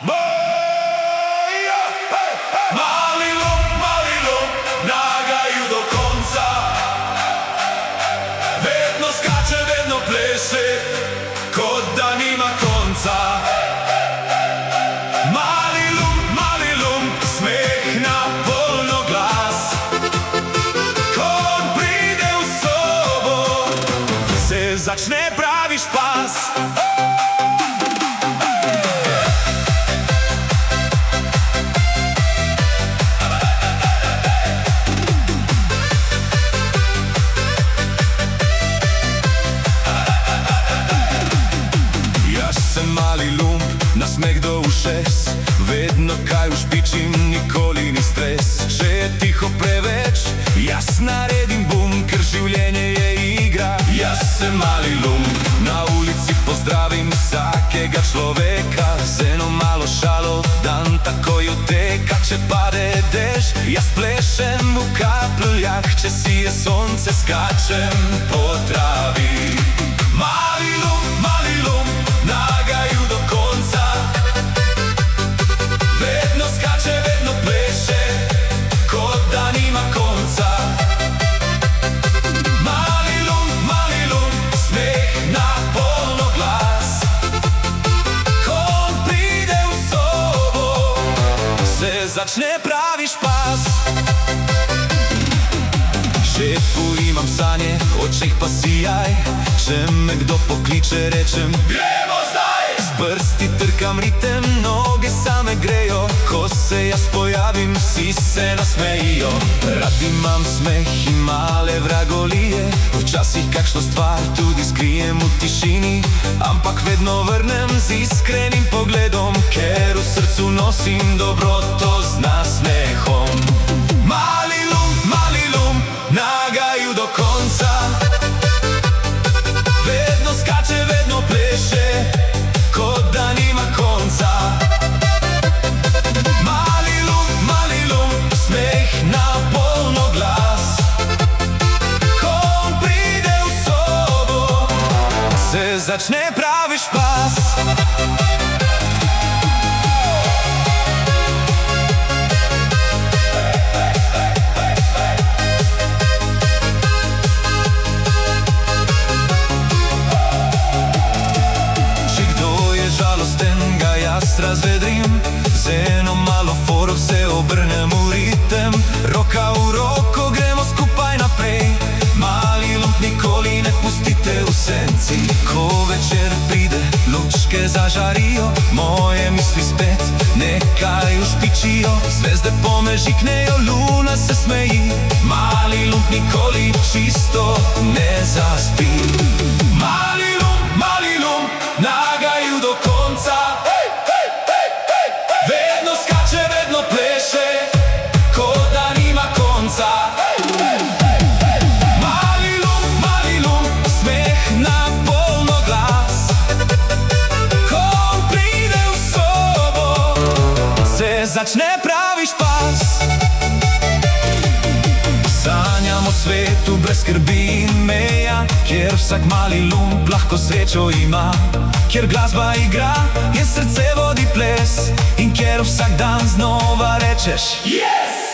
Mali lump, nagaju do konca. Vedno skače, vedno pleše, kot da nima konca. Mali lump, smeh na polno glas. Ko on pride v sobo, se začne pravi špas. Mali lump, nasmeh do ušes, vedno kaj ušpičim, nikoli ni stres. Če je tiho preveč, jaz naredim bum, ker življenje je igra. Jaz sem mali lump, na ulici pozdravim vsakega človeka. Z eno malo šalo, dan takoj odteka. Če pade dež, jaz plešem v kapljah. Če sije sonce, skačem po travi. Mali lump, nagaju do konca. Vedno skače, vedno pleše, kot da nima konca. Mali lump, smeh na polno glas. Ko on pride v sobo, se začne pravi špas. Že poimam sanje, očeh pa sijaj. Če me kdo pokliče, rečem gremo zdaj. Z prsti trkam ritem, noge same grejo. Ko se jaz pojavim, vsi se nasmejijo. Rad imam smeh in male vragolije. Včasih kakšno stvar tudi skrijem v tišini, ampak vedno vrnem z iskrenim pogledom, ker v srcu nosim dobroto z nasmehom. Mali lump, nagaju do konca. Vedno skače, vedno pleše, kot da nima konca. Mali lump, smeh na polno glas. Ko on pride v sobo, se začne pravi špas. Razvedrim, z eno malo foro se obrnem v ritem. Roka v roko gremo skupaj naprej. Mali lump, nikoli ne pustite v senci. Ko večer pride, lučke zažarijo, moje misli spet nekaj ušpičijo. Zvezde pomežiknejo, luna se smeji. Mali lump nikoli čisto ne zaspi. Mali lump, nagaju do konca. Vedno skače, vedno pleše, kot da nima konca. Mali lump, smeh na polno glas. Ko on pride v sobo, se začne pravi špas. Sanjam o svetu brez skrbi in meja, kjer vsak mali lump lahko srečo ima. Kjer glasba igra in srce vodi ples, in kjer vsak dan znova rečeš yes!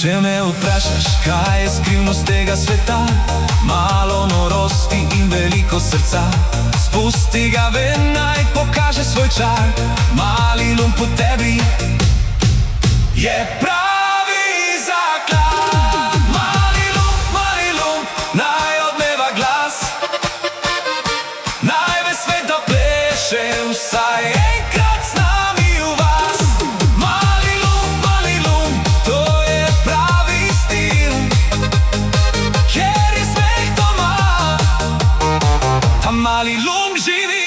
Če me vprašaš, kaj je skrivnost tega sveta, malo norosti in veliko srca. Spusti ga ven, naj pokaže svoj čar. Mali lump v tebi je pravi zaklad. Mali lump, naj odmeva glas. Naj ves svet da pleše, vsaj enkrat z nami v vas. Mali lump, to je pravi stil, kjer je smeh doma, a mali lump živi.